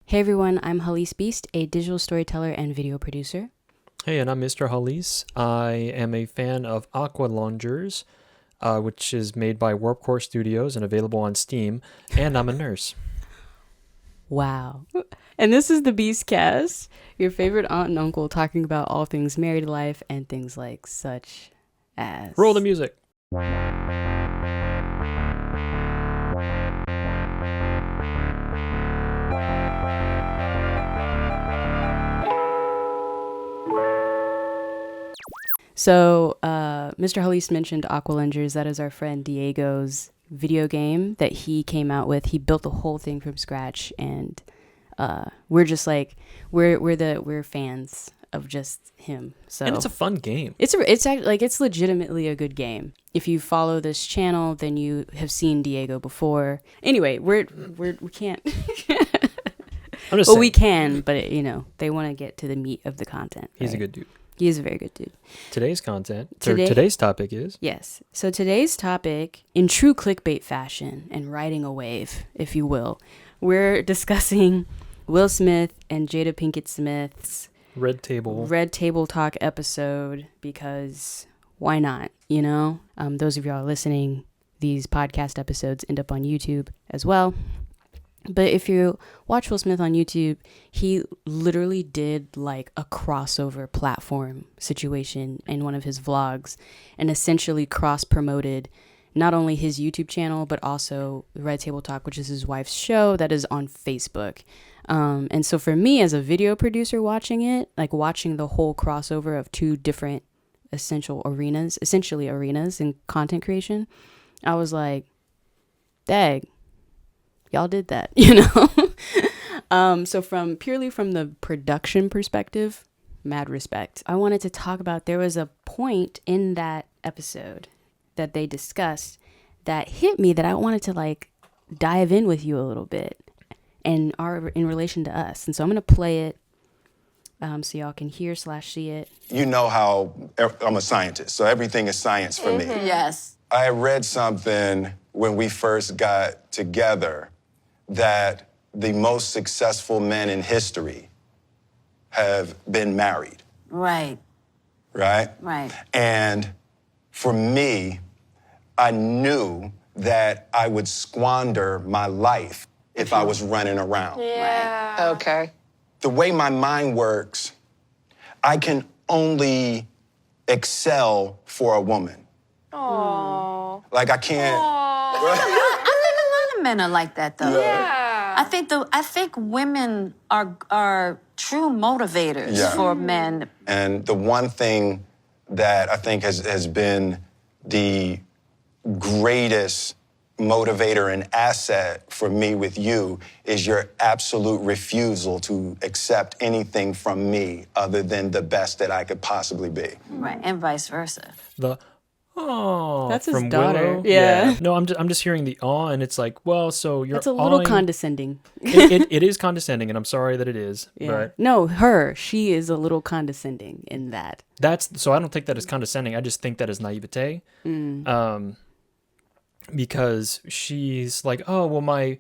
Hey everyone, I'm Hallease Beast, a digital storyteller and video producer. Hey, and I'm Mr. Hallease. I am a fan of Aqua Lungers, which is made by Warp Core Studios and available on Steam, and I'm a nurse. Wow. And this is the Beastcast, your favorite aunt and uncle talking about all things married life and things like such as... Roll the music. So, Mr. Hallease mentioned Aqualungers. That is our friend Diego's video game that he came out with. He built the whole thing from scratch, and we're just like we're fans of just him. So, and it's a fun game. It's legitimately a good game. If you follow this channel, then you have seen Diego before. Anyway, we can't. I'm just saying. We can, but they want to get to the meat of the content. He's right? a good dude. He is a very good dude. Today's today's topic is... Yes. So today's topic, in true clickbait fashion and riding a wave, if you will, we're discussing Will Smith and Jada Pinkett Smith's Red Table Talk episode, because why not, Those of y'all listening, these podcast episodes end up on YouTube as well. But if you watch Will Smith on YouTube, he literally did like a crossover platform situation in one of his vlogs and essentially cross-promoted not only his YouTube channel, but also Red Table Talk, which is his wife's show that is on Facebook. And so for me as a video producer watching it, like watching the whole crossover of two different essentially arenas in content creation, I was like, dang. Y'all did that, So purely from the production perspective, mad respect. I wanted to talk about, there was a point in that episode that they discussed that hit me that I wanted to dive in with you a little bit and in relation to us. And so I'm going to play it so y'all can hear / see it. You know how I'm a scientist, so everything is science for me. Yes. I read something when we first got together that the most successful men in history have been married. Right. Right? Right. And for me, I knew that I would squander my life if I was running around. Yeah. Right. Okay. The way my mind works, I can only excel for a woman. Aww. Like I can't. I think a lot of men are like that, though. Yeah. I think women are true motivators for men. And the one thing that I think has been the greatest motivator and asset for me with you is your absolute refusal to accept anything from me other than the best that I could possibly be. Right, and vice versa. That's his from daughter. Willow. Yeah. No, I'm just hearing the awe, and it's like, well, so you're. That's a little awing... condescending. It is condescending, and I'm sorry that it is. Yeah. But no, she is a little condescending in that. So I don't think that is condescending. I just think that is naivete. Because she's like, oh, well,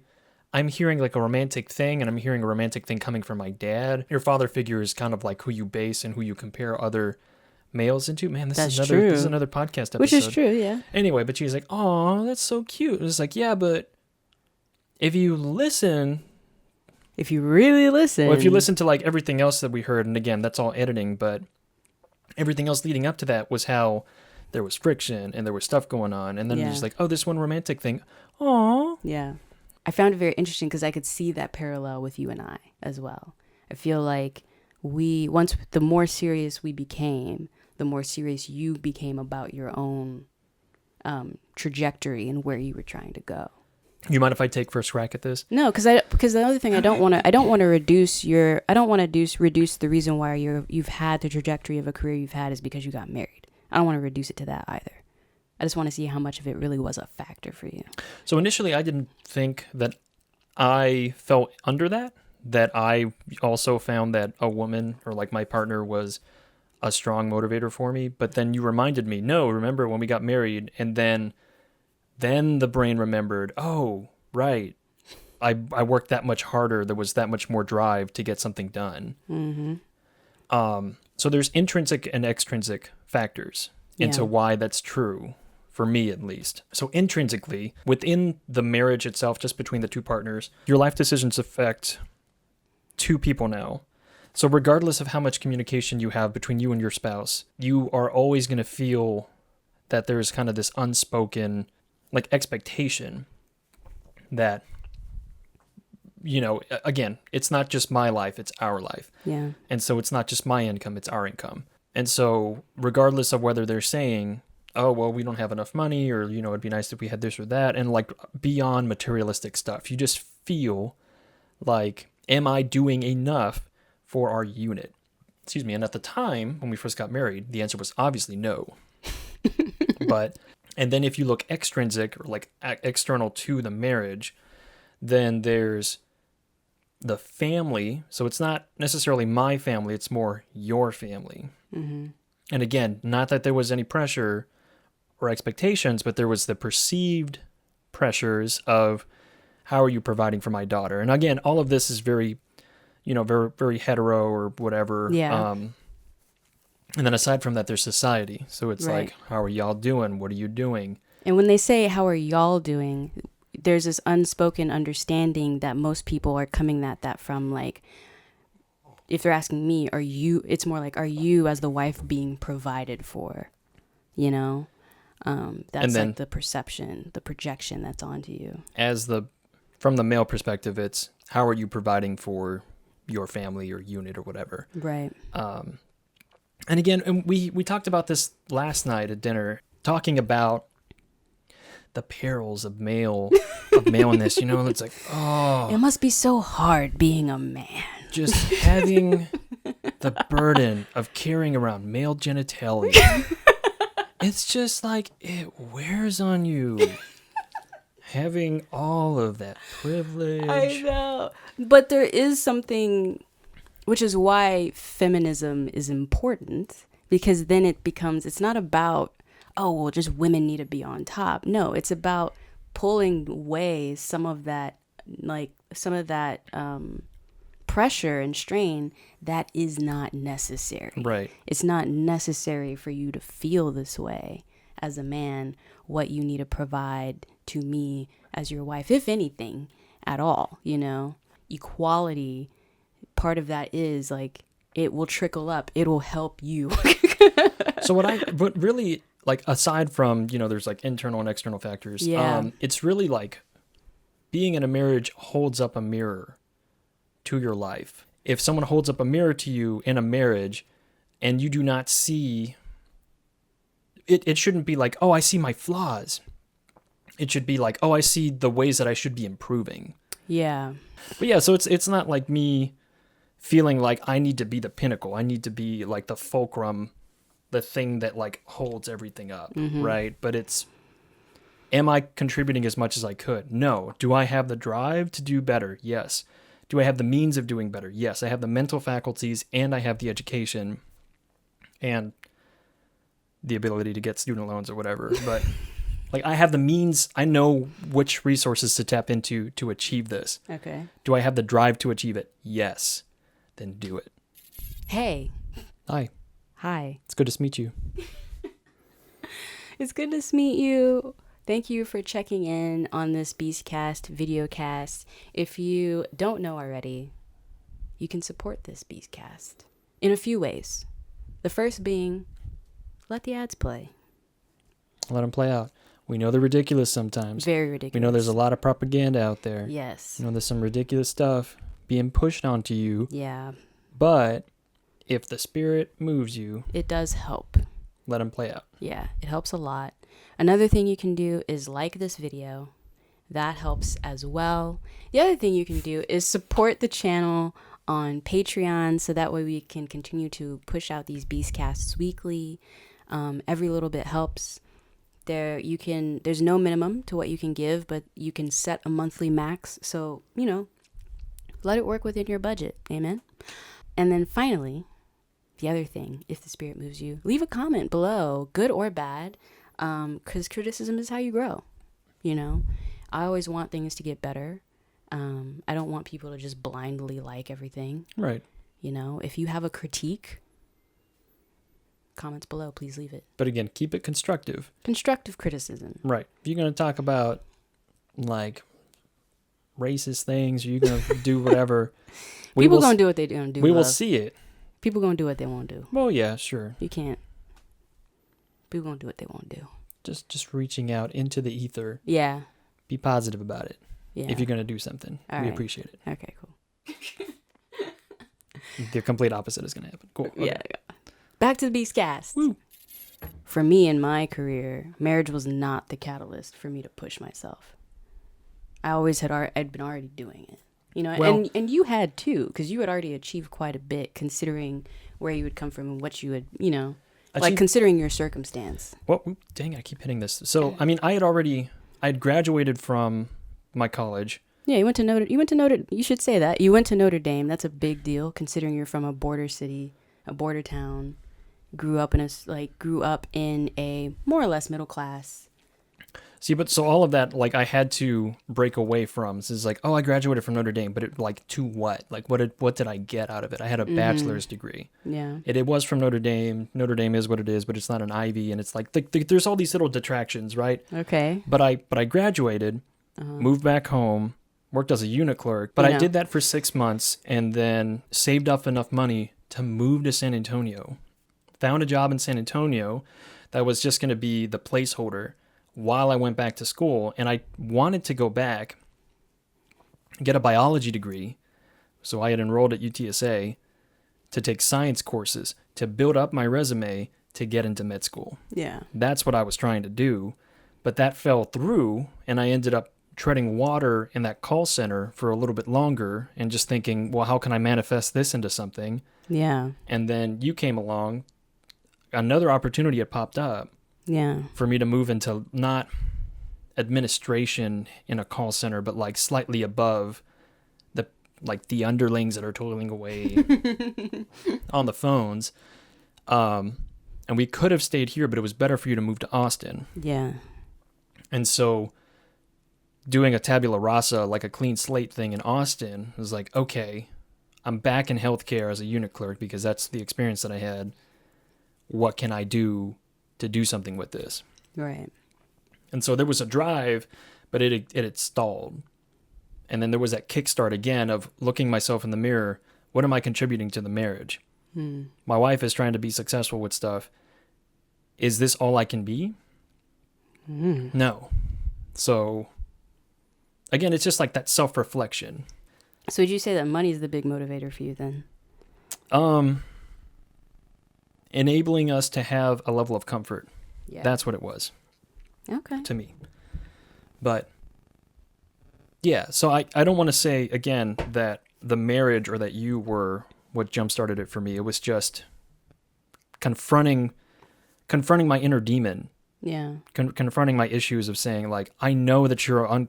I'm hearing like a romantic thing, and I'm hearing a romantic thing coming from my dad. Your father figure is kind of like who you base and who you compare other males into. Man, this is another podcast episode. Which is true, yeah. Anyway, but she's like, oh, that's so cute. And it's like, yeah, but if you really listen, well, if you listen to like everything else that we heard, and again, that's all editing, but everything else leading up to that was how there was friction and there was stuff going on, and then there's like, oh, this one romantic thing. Aw. Yeah. I found it very interesting because I could see that parallel with you and I as well. I feel like the more serious we became, the more serious you became about your own trajectory and where you were trying to go. You mind if I take first crack at this? No, because the other thing I don't want to reduce the reason why you've had the trajectory of a career you've had is because you got married. I don't want to reduce it to that either. I just want to see how much of it really was a factor for you. So initially, I didn't think that I fell under that I also found that a woman or like my partner was a strong motivator for me. But then you reminded me, no, remember when we got married, and then the brain remembered, oh, right. I worked that much harder. There was that much more drive to get something done. So there's intrinsic and extrinsic factors into why that's true, for me at least. So intrinsically, within the marriage itself, just between the two partners, your life decisions affect two people now. So regardless of how much communication you have between you and your spouse, you are always going to feel that there's kind of this unspoken like expectation that, you know, again, it's not just my life, it's our life. Yeah. And so it's not just my income, it's our income. And so regardless of whether they're saying, oh, well, we don't have enough money, or, you know, it'd be nice if we had this or that, and like beyond materialistic stuff, you just feel like, am I doing enough for our unit? Excuse me. And at the time when we first got married, the answer was obviously no. And then if you look extrinsic or like external to the marriage, then there's the family. So it's not necessarily my family, it's more your family. Mm-hmm. And again, not that there was any pressure or expectations, but there was the perceived pressures of how are you providing for my daughter? And again, all of this is very, you know, very, very hetero or whatever. Yeah. And then aside from that, there's society. So it's like, how are y'all doing? What are you doing? And when they say, how are y'all doing? There's this unspoken understanding that most people are coming at that from, like, if they're asking me, are you, it's more like, are you as the wife being provided for? You know? That's then, like the perception, the projection that's onto you. From the male perspective, it's how are you providing for your family or unit or whatever. Right. And again, we talked about this last night at dinner, talking about the perils of maleness. You know, it's like, oh, it must be so hard being a man. Just having the burden of carrying around male genitalia. It's just like, it wears on you. Having all of that privilege. I know. But there is something, which is why feminism is important, because then it becomes, it's not about, oh, well, just women need to be on top. No, it's about pulling away some of that pressure and strain that is not necessary. Right. It's not necessary for you to feel this way as a man, what you need to provide to me as your wife, if anything at all, you know. Equality, part of that is like, it will trickle up, it'll help you. But really, like, aside from, you know, there's like internal and external factors, it's really like being in a marriage holds up a mirror to your life. If someone holds up a mirror to you in a marriage and you do not see it, shouldn't be like, oh, I see my flaws. It should be like, oh, I see the ways that I should be improving. Yeah. But yeah, so it's not like me feeling like I need to be the pinnacle. I need to be like the fulcrum, the thing that like holds everything up, right? But it's, am I contributing as much as I could? No. Do I have the drive to do better? Yes. Do I have the means of doing better? Yes. I have the mental faculties and I have the education and the ability to get student loans or whatever. But like, I have the means. I know which resources to tap into to achieve this. Okay. Do I have the drive to achieve it? Yes. Then do it. Hey. Hi. Hi. It's good to meet you. It's good to meet you. Thank you for checking in on this Beastcast video cast. If you don't know already, you can support this Beastcast in a few ways. The first being, let the ads play. Let them play out. We know they're ridiculous sometimes. Very ridiculous. We know there's a lot of propaganda out there. Yes. You know, there's some ridiculous stuff being pushed onto you. Yeah. But if the spirit moves you, it does help. Let them play out. Yeah, it helps a lot. Another thing you can do is like this video. That helps as well. The other thing you can do is support the channel on Patreon, so that way we can continue to push out these Beastcasts weekly. Every little bit helps. There's no minimum to what you can give, but you can set a monthly max. So, you know, let it work within your budget. Amen. And then finally, the other thing, if the spirit moves you, leave a comment below, good or bad, because criticism is how you grow. You know, I always want things to get better. I don't want people to just blindly like everything. Right. You know, if you have a critique, comments below, please leave it. But again, keep it constructive. Constructive criticism. Right. If you're going to talk about like racist things, or you're going to do whatever. People going to do what they're going to do. We will see it. People going to do what they won't do. Well, yeah, sure. You can't. People going to do what they won't do. Just reaching out into the ether. Yeah. Be positive about it. Yeah. If you're going to do something. All we right. appreciate it. Okay, cool. The complete opposite is going to happen. Cool. Okay. Yeah. Back to the Beast Cast. Woo. For me in my career, marriage was not the catalyst for me to push myself. I always I'd been already doing it. You know, Well, and you had too, because you had already achieved quite a bit considering where you had come from and what you had, you know, like considering your circumstance. Well, dang, I keep hitting this. So, I mean, I had graduated from my college. Yeah, you went to Notre. You should say that. You went to Notre Dame. That's a big deal considering you're from a border city, a border town. Grew up in a more or less middle class. See, but so all of that, like, I had to break away from. This is like, oh, I graduated from Notre Dame, but it, like, to what? Like, what did I get out of it? I had a bachelor's degree. Yeah. It was from Notre Dame. Notre Dame is what it is, but it's not an Ivy, and it's like there's all these little detractions, right? Okay. But I graduated, moved back home, worked as a unit clerk, but I did that for 6 months, and then saved up enough money to move to San Antonio. Found a job in San Antonio that was just going to be the placeholder while I went back to school. And I wanted to go back, get a biology degree. So I had enrolled at UTSA to take science courses, to build up my resume to get into med school. Yeah. That's what I was trying to do. But that fell through, and I ended up treading water in that call center for a little bit longer and just thinking, well, how can I manifest this into something? Yeah. And then you came along. Another opportunity had popped up for me to move into not administration in a call center, but like slightly above the underlings that are toiling away on the phones. And we could have stayed here, but it was better for you to move to Austin. Yeah. And so doing a tabula rasa, like a clean slate thing in Austin, was like, okay, I'm back in healthcare as a unit clerk because that's the experience that I had. What can I do to do something with this? Right. And so there was a drive, but it had stalled. And then there was that kickstart again of looking myself in the mirror. What am I contributing to the marriage? My wife is trying to be successful with stuff. Is this all I can be? No. So again, it's just like that self-reflection. So would you say that money is the big motivator for you then? Enabling us to have a level of comfort. Yeah. That's what it was. Okay. To me. But yeah, so I don't want to say again that the marriage or that you were what jump-started it for me. It was just confronting my inner demon. Yeah. Confronting my issues of saying, like, I know that you're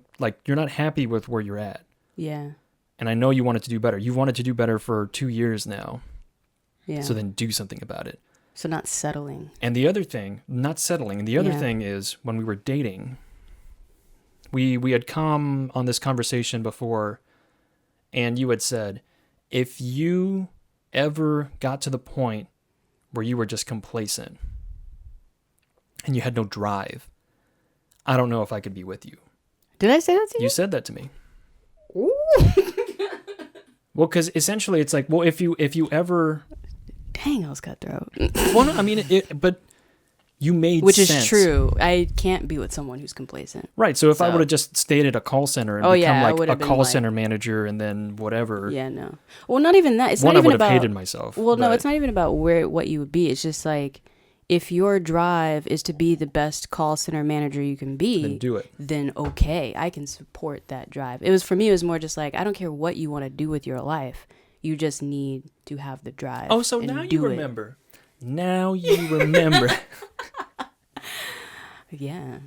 not happy with where you're at. Yeah. And I know you wanted to do better. You've wanted to do better for 2 years now. Yeah. So then do something about it. So not settling. And the other thing, not settling. And the other thing is when we were dating, we had come on this conversation before, and you had said, if you ever got to the point where you were just complacent and you had no drive, I don't know if I could be with you. Did I say that to you? You said that to me. Ooh. Well, because essentially it's like, well, if you ever... Dang, I was cutthroat. Well, no, I mean, but you made Which sense. is true. I can't be with someone who's complacent. Right. So if I would have just stayed at a call center and become like a call center manager and then whatever. Yeah, no. Well, not even that. It's one, not even I would have about, hated myself. Well, no, it's not even about what you would be. It's just like, if your drive is to be the best call center manager you can be, then do it. Then okay, I can support that drive. For me, it was more just like, I don't care what you want to do with your life. You just need to have the drive. Oh, so now you remember. Now you remember. Yeah.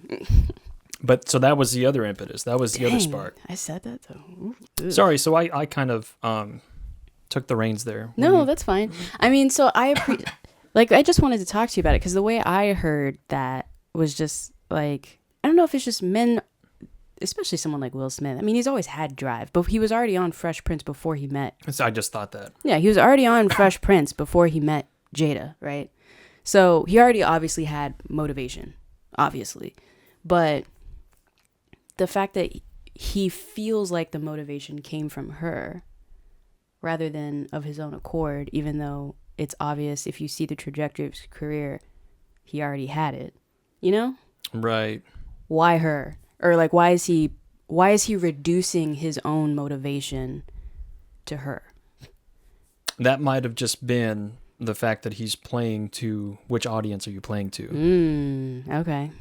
But so that was the other impetus. That was the other spark. I said that though. Ooh. Sorry. So I kind of took the reins there. No, that's fine. I mean, so I just wanted to talk to you about it because the way I heard that was just like, I don't know if it's just men. especially someone like Will Smith. I mean, he's always had drive, but he was already on Fresh Prince before he met. I just thought that. Yeah, he was already on Fresh Prince before he met Jada, right? So he already obviously had motivation, obviously. But the fact that he feels like the motivation came from her rather than of his own accord, even though it's obvious if you see the trajectory of his career, he already had it, you know? Right. Why her? Or like, why is he reducing his own motivation to her? That might have just been the fact that he's playing to, which audience are you playing to? Okay.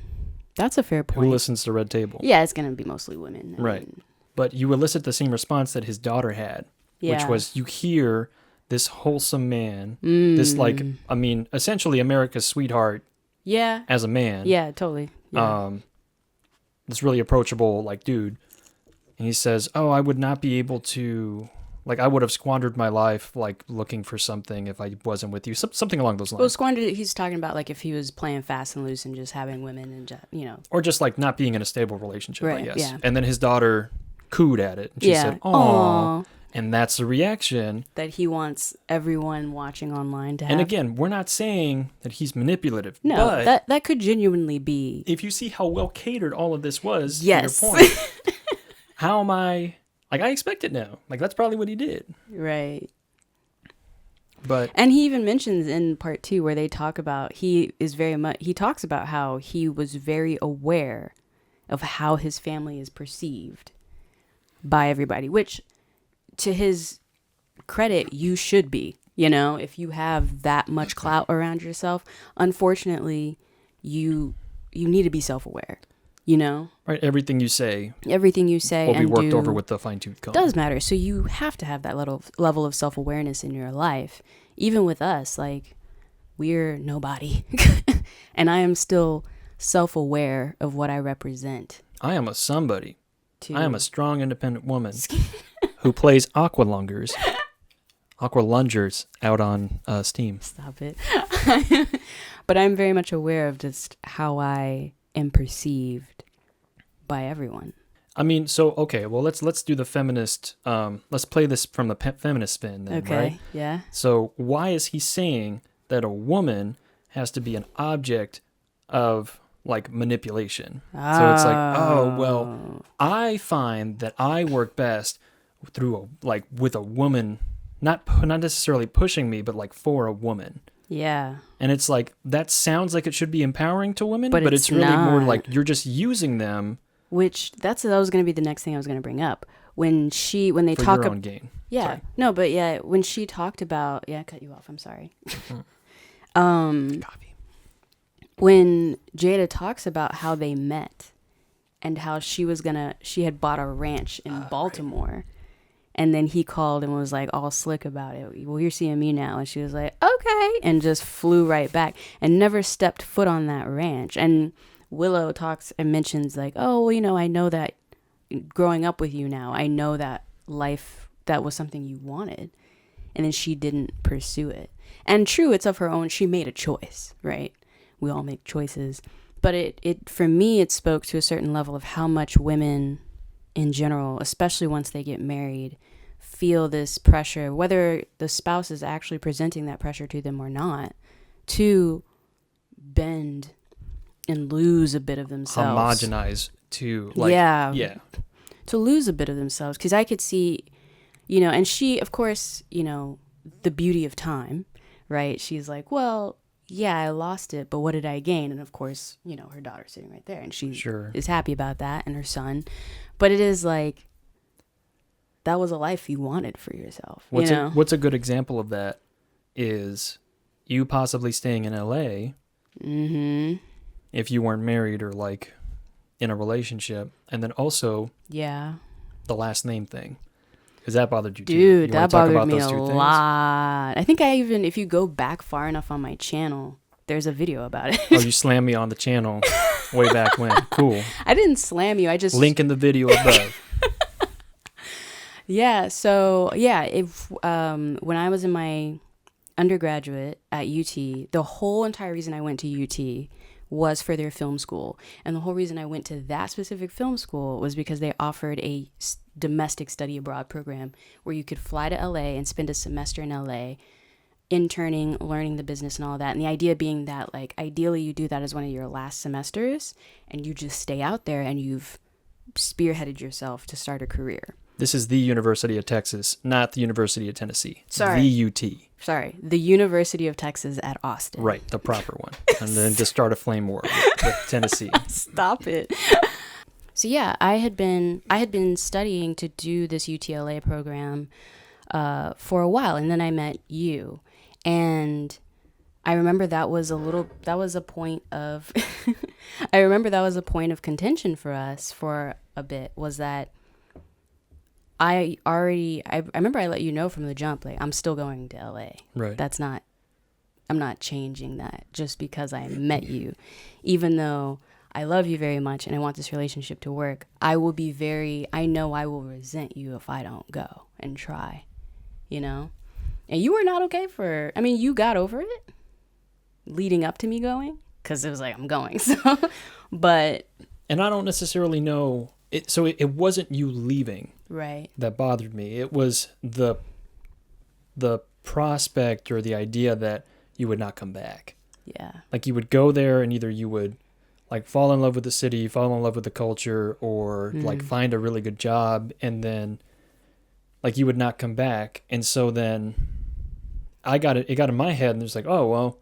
That's a fair point. Who listens to Red Table? Yeah, it's going to be mostly women. Right. But you elicit the same response that his daughter had, which was you hear this wholesome man, this like, I mean, essentially America's sweetheart as a man. Yeah, totally. Yeah. This really approachable like dude. And he says, oh, I would not be able to, like, I would have squandered my life, like, looking for something if I wasn't with you. Something along those lines. Well, squandered, he's talking about, like, if he was playing fast and loose and just having women and, you know. Or just, like, not being in a stable relationship, Right, I guess. yeah. And then his daughter cooed at it. And she said, "Aw." And that's the reaction. That he wants everyone watching online to have. And again, we're not saying that he's manipulative. No, but that could genuinely be. If you see how well catered all of this was, yes. to your point, how am I... Like, I expect it now. Like, that's probably what he did. Right. And he even mentions in part 2 where they talk about, he talks about how he was very aware of how his family is perceived by everybody, which to his credit, you should be, you know, if you have that much clout around yourself. Unfortunately, you need to be self-aware. You know, right? Everything you say will be worked over with the fine-tooth comb. Does matter. So you have to have that level of self-awareness in your life. Even with us, like, we're nobody, and I am still self-aware of what I represent. I am a somebody. I am a strong, independent woman who plays aqualungers out on Steam. Stop it. But I'm very much aware of just how I am perceived by everyone. I mean, so okay, well let's do the feminist. Let's play this from the feminist spin then, okay, right? Yeah. So why is he saying that a woman has to be an object of like manipulation? So it's like, oh well, I find that I work best through with a woman, not necessarily pushing me, but like for a woman. Yeah. And it's like, that sounds like it should be empowering to women, but it's really not. more like you're just using them. Which that was going to be the next thing I was going to bring up. When they for talk your own gain. Yeah. Sorry. No, but yeah, when she talked about, I cut you off. I'm sorry. Copy. When Jada talks about how they met and how she had bought a ranch in Baltimore. Right. And then he called and was like all slick about it. Well, you're seeing me now. And she was like, okay. And just flew right back and never stepped foot on that ranch. And Willow talks and mentions like, oh, well, you know, I know that growing up with you now, I know that life, that was something you wanted. And then she didn't pursue it. And true, it's of her own. She made a choice, right? We all make choices. But it for me, it spoke to a certain level of how much women in general, especially once they get married, feel this pressure, whether the spouse is actually presenting that pressure to them or not, to bend and lose a bit of themselves. Homogenize to to lose a bit of themselves. Because I could see, you know, and she, of course, you know, the beauty of time, right? She's like, well, yeah, I lost it, but what did I gain? And of course, you know, her daughter's sitting right there and she is happy about that, and her son. But it is like, that was a life you wanted for yourself. What's a good example of that is you possibly staying in LA if you weren't married or like in a relationship. And then also the last name thing. Because that bothered you too. Dude, that bothered me a lot. I think if you go back far enough on my channel, there's a video about it. Oh, you slammed me on the channel way back when. Cool. I didn't slam you. I just... Link in the video above. Yeah. So, yeah, when I was in my undergraduate at UT, the whole entire reason I went to UT was for their film school. And the whole reason I went to that specific film school was because they offered a domestic study abroad program where you could fly to LA and spend a semester in LA interning, learning the business and all that. And the idea being that, like, ideally you do that as one of your last semesters and you just stay out there and you've spearheaded yourself to start a career. This is the University of Texas, not the University of Tennessee. Sorry. The UT. Sorry, the University of Texas at Austin. Right, the proper one. And then to start a flame war with Tennessee. Stop it. So yeah, I had been studying to do this UTLA program for a while, and then I met you, and I remember that was a point of I remember that was a point of contention for us for a bit, was that I remember I let you know from the jump, like, I'm still going to LA. Right. I'm not changing that just because I met you. Even though I love you very much and I want this relationship to work, I know I will resent you if I don't go and try, you know? And you were not okay you got over it leading up to me going, because it was like, I'm going. So, but. And I don't necessarily know. It wasn't you leaving. Right. That bothered me. It was the prospect or the idea that you would not come back. Yeah. Like, you would go there and either you would, like, fall in love with the city, fall in love with the culture, or like find a really good job, and then like you would not come back. And so then it got in my head, and it's like, oh well,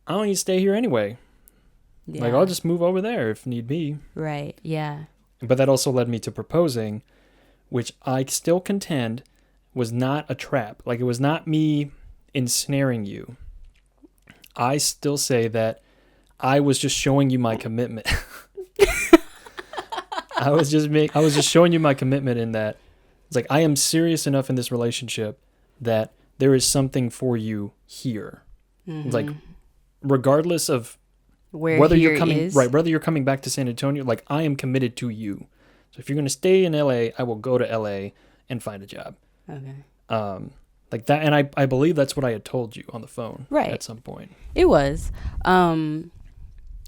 I don't need to stay here anyway. Yeah. Like, I'll just move over there if need be. Right. Yeah. But that also led me to proposing, which I still contend was not a trap. Like, it was not me ensnaring you. I still say that I was just showing you my commitment. I was just showing you my commitment in that it's like, I am serious enough in this relationship that there is something for you here. Mm-hmm. Like, regardless of whether you're coming back to San Antonio, like, I am committed to you. So if you're going to stay in LA, I will go to LA and find a job. Okay. Like that. And I believe that's what I had told you on the phone. Right. At some point. It was.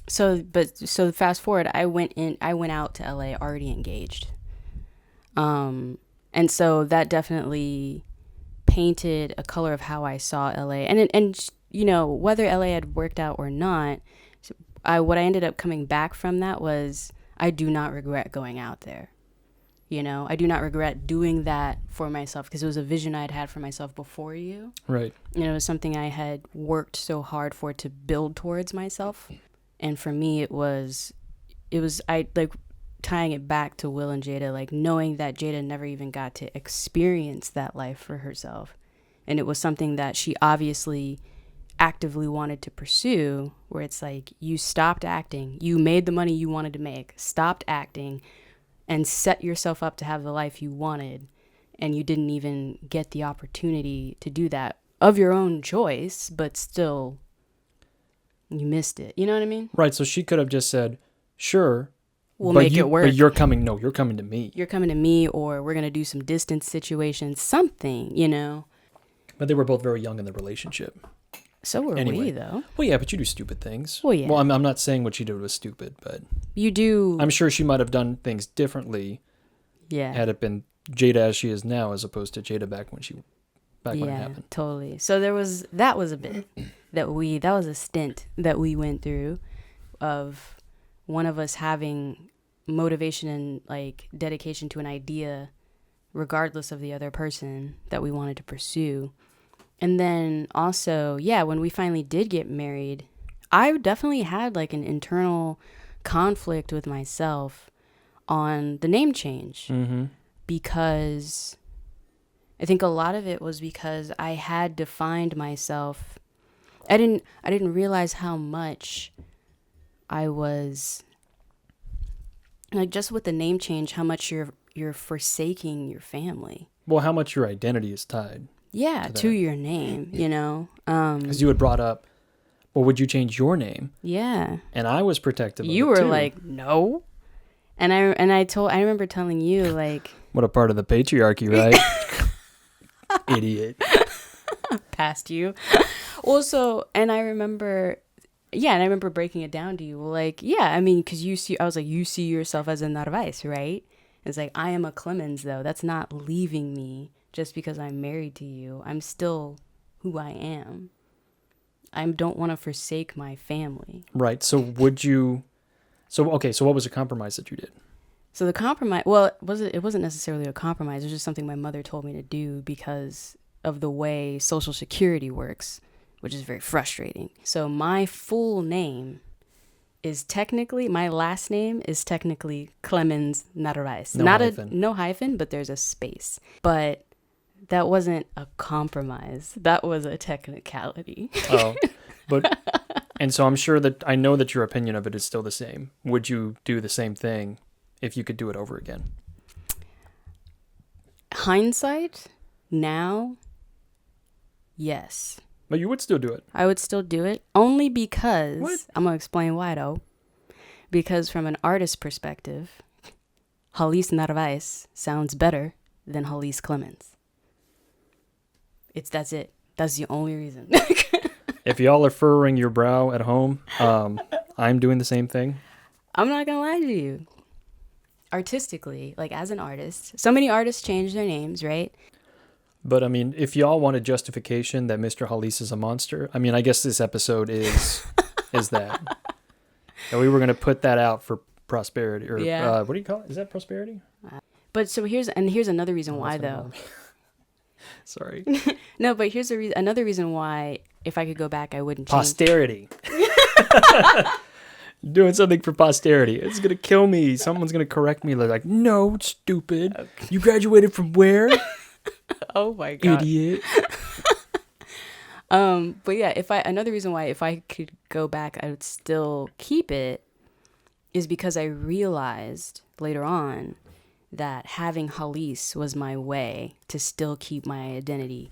So fast forward, I went out to LA already engaged. And so that definitely painted a color of how I saw LA. And you know, whether LA had worked out or not, what I ended up coming back from that was, I do not regret going out there. You know, I do not regret doing that for myself, because it was a vision I'd had for myself before you. Right. And it was something I had worked so hard for to build towards myself. And for me, it was tying it back to Will and Jada, like knowing that Jada never even got to experience that life for herself. And it was something that she obviously actively wanted to pursue, where it's like, you stopped acting, you made the money you wanted to make, stopped acting, and set yourself up to have the life you wanted, and you didn't even get the opportunity to do that of your own choice, but still you missed it. You know what I mean? Right. So she could have just said, sure, we'll make it work. But you're coming to me. You're coming to me, or we're going to do some distance situations, something, you know? But they were both very young in the relationship. So were we, though. Well, yeah, but you do stupid things. Well, yeah. Well, I'm not saying what she did was stupid, but you do. I'm sure she might have done things differently. Yeah. Had it been Jada as she is now, as opposed to Jada back when it happened. Totally. So that was a bit that was a stint that we went through, of one of us having motivation and like dedication to an idea, regardless of the other person that we wanted to pursue. And then also, yeah, when we finally did get married, I definitely had like an internal conflict with myself on the name change. Mm-hmm. Because I think a lot of it was because I had defined myself. I didn't realize how much I was, like, just with the name change, how much you're forsaking your family. Well, how much your identity is tied. Yeah, to your name, you know. Because you had brought up, well, would you change your name? Yeah. And I was protective of it, You were too. like, no. And I remember telling you, like, what a part of the patriarchy, right? Idiot. Past you. Also, and I remember Yeah, and I remember breaking it down to you. Well, like, yeah, I mean, because I was like, you see yourself as a Narvaez, right? It's like, I am a Clemens, though. That's not leaving me just because I'm married to you. I'm still who I am. I don't want to forsake my family. Right. So would you... So, okay, so what was the compromise that you did? So the compromise, well, it wasn't necessarily a compromise. It was just something my mother told me to do because of the way Social Security works, which is very frustrating. So my full name is technically, my last name is technically Clemens Narvaez. No hyphen, but there's a space. But that wasn't a compromise. That was a technicality. Oh, but, and so I'm sure that, I know that your opinion of it is still the same. Would you do the same thing if you could do it over again? Hindsight, now, yes. But you would still do it. I would still do it only because What? I'm gonna explain why though. Because from an artist perspective, Hallease Narvaez sounds better than Hallease Clemens. That's it. That's the only reason. If y'all are furrowing your brow at home, I'm doing the same thing. I'm not gonna lie to you. Artistically, like as an artist, so many artists change their names, right? But I mean, if y'all want a justification that Mr. Hallease is a monster, I mean, I guess this episode is that. And we were going to put that out for prosperity, or Yeah. what do you call it? Is that prosperity? But so here's another reason why that's though. Sorry. No, but here's another reason why if I could go back, I wouldn't change. Posterity. Doing something for posterity. It's going to kill me. Someone's going to correct me. They're like, no, stupid. Okay. You graduated from where? Oh my God. Idiot. But yeah, another reason why if I could go back, I would still keep it is because I realized later on that having Hallease was my way to still keep my identity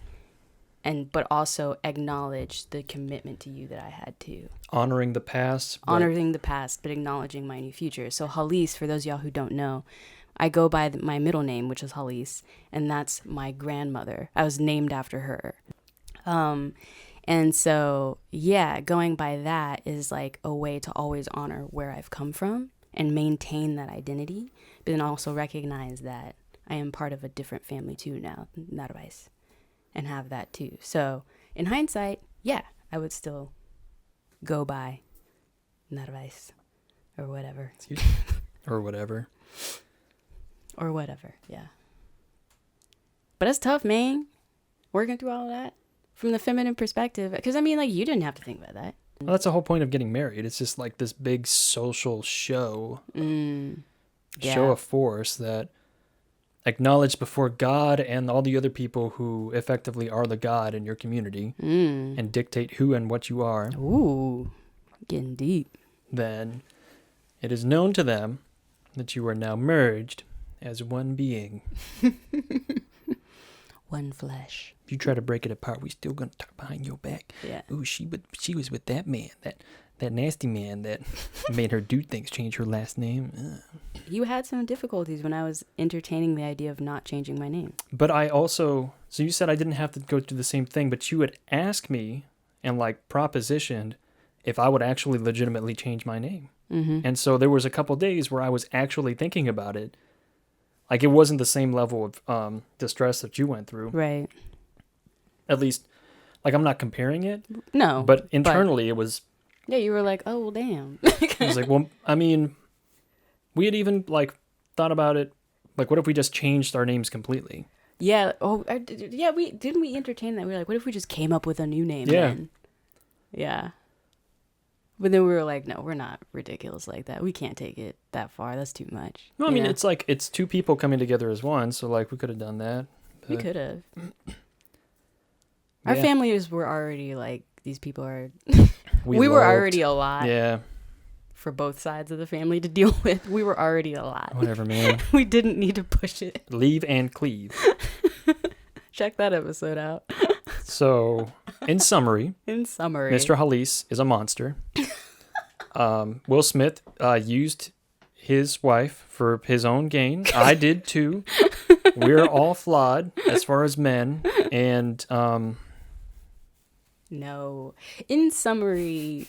but also acknowledge the commitment to you that I had to. Honoring the past. Honoring the past, but acknowledging my new future. So Hallease, for those of y'all who don't know, I go by my middle name, which is Hallease, and that's my grandmother. I was named after her. And so, yeah, going by that is like a way to always honor where I've come from and maintain that identity, but then also recognize that I am part of a different family too now, Narvaez, and have that too. So in hindsight, yeah, I would still go by Narvaez or whatever. Or whatever. Or whatever, yeah. But it's tough, man, working through all of that from the feminine perspective. Because, I mean, like, you didn't have to think about that. Well, that's the whole point of getting married. It's just like this big social show. Show of force that acknowledged before God and all the other people who effectively are the God in your community and dictate who and what you are. Ooh, getting deep. Then it is known to them that you are now merged as one being. One flesh. If you try to break it apart, we still gonna talk behind your back. Yeah. Ooh, she was with that man, that nasty man that made her do things, change her last name. Ugh. You had some difficulties when I was entertaining the idea of not changing my name. But I also, so you said I didn't have to go through the same thing, but you would ask me and like propositioned if I would actually legitimately change my name. Mm-hmm. And so there was a couple days where I was actually thinking about it. Like it wasn't the same level of distress that you went through. Right. At least, like I'm not comparing it. No. But internally it was. Yeah, you were like, oh, well, damn. I was like, well, I mean, we had even like thought about it. Like, what if we just changed our names completely? Yeah. Oh, yeah. We entertain that. We were like, what if we just came up with a new name? Yeah. Then? Yeah. But then we were like, no, we're not ridiculous like that. We can't take it that far. That's too much. No, I mean, it's like, it's two people coming together as one. So, like, we could have done that. We could have. Our families were already like, these people are... we were already a lot. Yeah. For both sides of the family to deal with. We were already a lot. Whatever, man. We didn't need to push it. Leave and cleave. Check that episode out. So, in summary, Mr. Hallease is a monster. Will Smith used his wife for his own gain. I did too. We're all flawed as far as men. And no. In summary,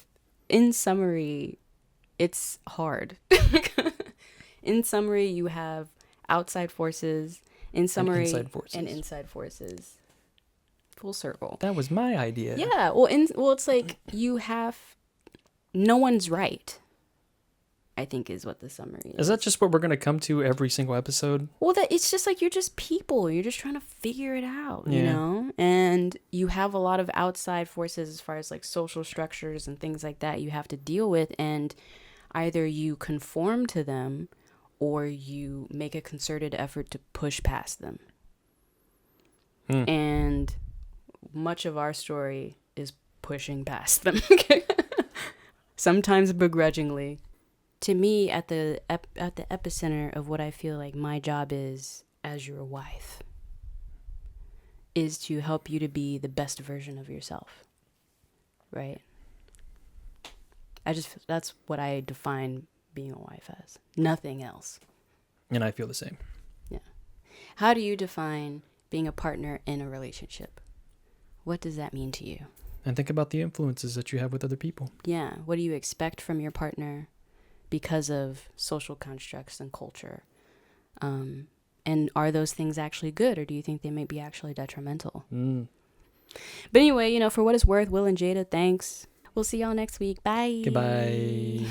in summary, it's hard. In summary, you have outside forces. In summary, and inside forces. Full circle. That was my idea. Yeah. Well, it's like you have no one's right, I think is what the summary is. Is that just what we're going to come to every single episode? Well, it's just like you're just people. You're just trying to figure it out, you know? And you have a lot of outside forces as far as like social structures and things like that you have to deal with. And either you conform to them or you make a concerted effort to push past them. And much of our story is pushing past them. Sometimes begrudgingly. To me, at the epicenter of what I feel like my job is as your wife is to help you to be the best version of yourself. Right? That's what I define being a wife as. Nothing else. And I feel the same. Yeah. How do you define being a partner in a relationship? What does that mean to you? And think about the influences that you have with other people. Yeah. What do you expect from your partner because of social constructs and culture? And are those things actually good, or do you think they might be actually detrimental? But anyway, you know, for what it's worth, Will and Jada, thanks. We'll see y'all next week. Bye. Goodbye.